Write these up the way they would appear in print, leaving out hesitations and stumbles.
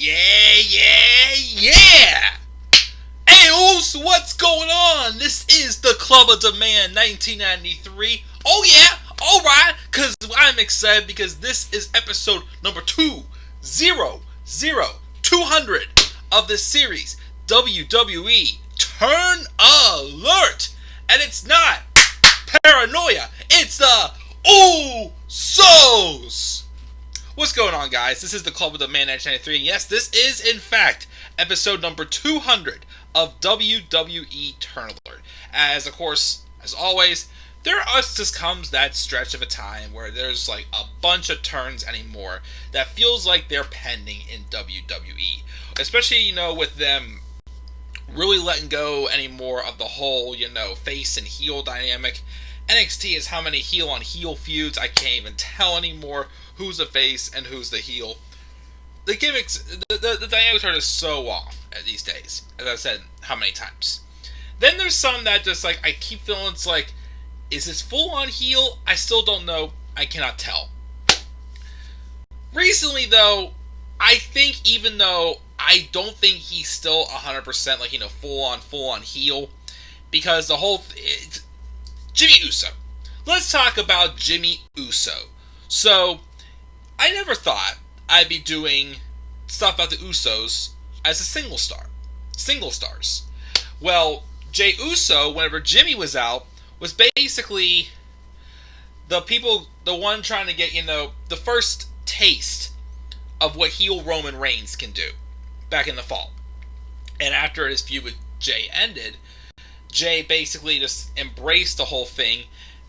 Yeah! Hey, Oos, what's going on? This is the Club of Demand 1993. Oh yeah, alright, because I'm excited because this is episode number 200 of this series, WWE Turn Alert! And it's not paranoia, it's the Usos! What's going on, guys? This is the Club of the Man 1993, and yes, this is, in fact, episode number 200 of WWE Turn Alert. As, of course, as always, there just comes that stretch of a time where there's, like, a bunch of turns anymore that feels like they're pending in WWE. Especially, with them really letting go anymore of the whole, face and heel dynamic. NXT is how many heel-on-heel feuds, I can't even tell anymore who's the face and who's the heel. The gimmicks, the dynamics are just so off these days, as I've said how many times. Then there's some that just, I keep feeling it's like, is this full-on heel? I still don't know. I cannot tell. Recently, though, I think even though I don't think he's still 100% full-on heel, because the whole Jimmy Uso. Let's talk about Jimmy Uso. So, I never thought I'd be doing stuff about the Usos as a single stars. Well, Jey Uso, whenever Jimmy was out, was basically the one trying to get, the first taste of what heel Roman Reigns can do back in the fall. And after his feud with Jey ended, Jey basically just embraced the whole thing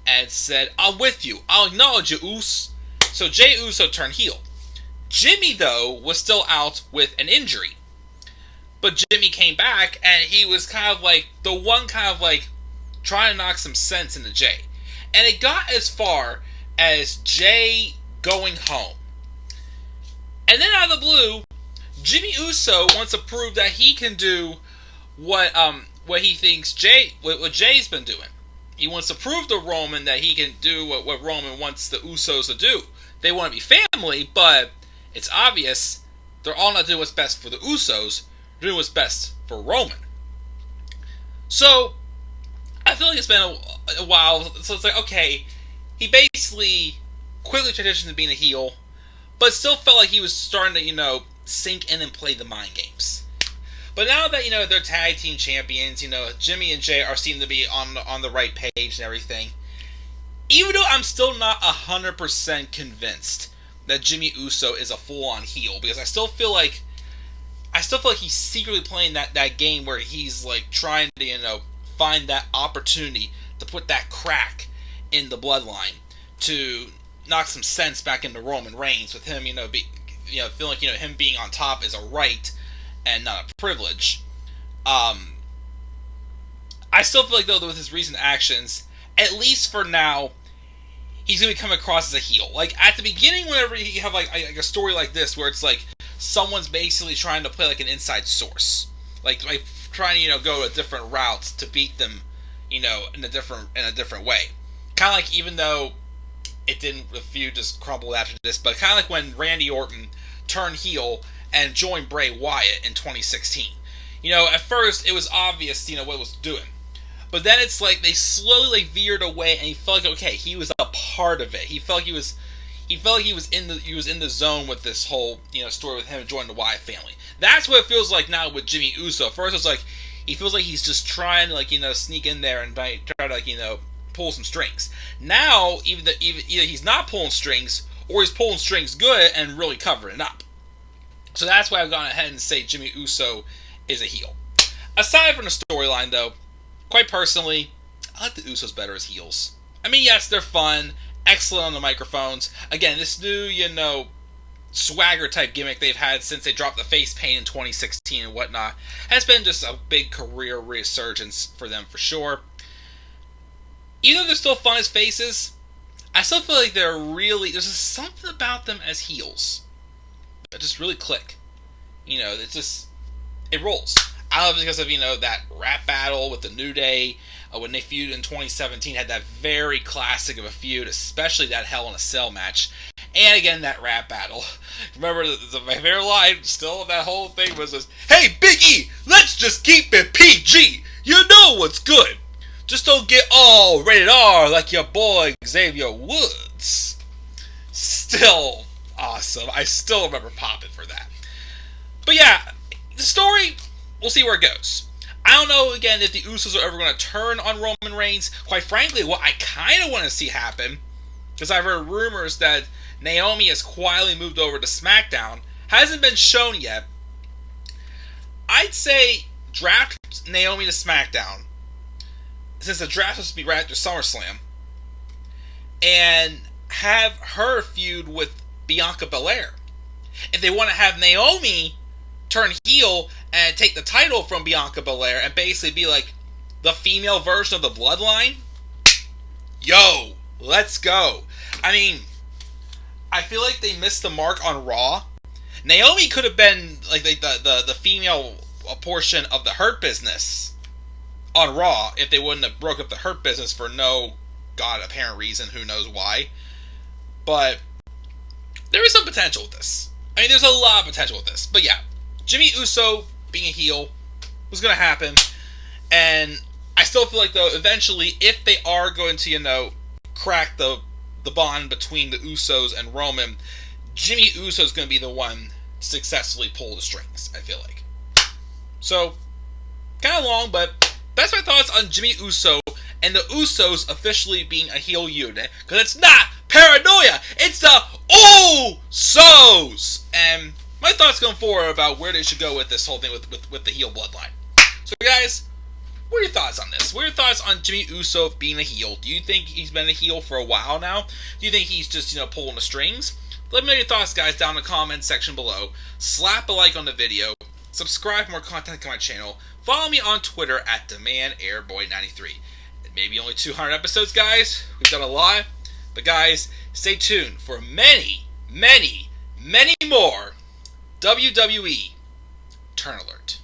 and said, I'm with you. I'll acknowledge you, Us. So Jey Uso turned heel. Jimmy, though, was still out with an injury. But Jimmy came back, and he was kind of the one trying to knock some sense into Jey. And it got as far as Jey going home. And then out of the blue, Jimmy Uso wants to prove that he can do what he thinks what Jey's been doing. He wants to prove to Roman that he can do what Roman wants the Usos to do. They want to be family, but it's obvious they're all not doing what's best for the Usos. They're doing what's best for Roman. So, I feel like it's been a while. So it's okay, he basically quickly transitioned to being a heel, but still felt like he was starting to, sink in and play the mind games. But now that, they're tag team champions, Jimmy and Jey are seem to be on the right page and everything. Even though I'm still not 100% convinced that Jimmy Uso is a full-on heel, because I still feel like he's secretly playing that game where he's trying to, find that opportunity to put that crack in the bloodline to knock some sense back into Roman Reigns with him, feeling like, him being on top is a right and not a privilege. I still feel like, though, with his recent actions, at least for now, he's going to be coming across as a heel. At the beginning, whenever you have, a story like this, where it's someone's basically trying to play an inside source. Trying to, go a different route to beat them, in a different way. Kind of even though the feud just crumbled after this, but kind of when Randy Orton turned heel and joined Bray Wyatt in 2016. At first, it was obvious, what it was doing. But then it's they slowly veered away, and he felt okay, he was a part of it. He felt like he was in the zone with this whole, story with him joining the Wyatt family. That's what it feels like now with Jimmy Uso. First, it's he feels like he's just trying to, sneak in there and try to, pull some strings. Now, either he's not pulling strings, or he's pulling strings good and really covering it up. So that's why I've gone ahead and say Jimmy Uso is a heel. Aside from the storyline, though, quite personally, I like the Usos better as heels. I mean, yes, they're fun, excellent on the microphones. Again, this new, swagger type gimmick they've had since they dropped the face paint in 2016 and whatnot has been just a big career resurgence for them for sure. Even though they're still fun as faces, I still feel like there's just something about them as heels that just really click. It rolls. I love it because of, that rap battle with the New Day, when they feuded in 2017, had that very classic of a feud, especially that Hell in a Cell match. And again, that rap battle. Remember, my favorite line still of that whole thing was this, "Hey, Big E, let's just keep it PG. You know what's good. Just don't get all rated R like your boy Xavier Woods." Still awesome. I still remember popping for that. But yeah, the story, we'll see where it goes. I don't know, again, if the Usos are ever going to turn on Roman Reigns. Quite frankly, what I kind of want to see happen, because I've heard rumors that Naomi has quietly moved over to SmackDown, hasn't been shown yet. I'd say draft Naomi to SmackDown, since the draft was to be right after SummerSlam, and have her feud with Bianca Belair. If they want to have Naomi turn heel and take the title from Bianca Belair and basically be like the female version of the Bloodline, yo, let's go. I mean, I feel like they missed the mark on Raw. Naomi could have been like the female portion of the Hurt Business on Raw if they wouldn't have broke up the Hurt Business for no apparent reason, who knows why. But there is some potential with this. I mean, there's a lot of potential with this. But yeah, Jimmy Uso being a heel was going to happen. And I still feel like, though, eventually, if they are going to, crack the bond between the Usos and Roman, Jimmy Uso is going to be the one to successfully pull the strings, I feel like. So, kind of long, but that's my thoughts on Jimmy Uso and the Usos officially being a heel unit. Because it's not paranoia, it's the Usos! And my thoughts going forward about where they should go with this whole thing with the heel bloodline. So guys, what are your thoughts on this? What are your thoughts on Jimmy Uso being a heel? Do you think he's been a heel for a while now? Do you think he's just, pulling the strings? Let me know your thoughts, guys, down in the comments section below. Slap a like on the video. Subscribe for more content on my channel. Follow me on Twitter at DemandAirboy93. Maybe only 200 episodes, guys. We've done a lot. But guys, stay tuned for many, many, many more WWE Turn Alert.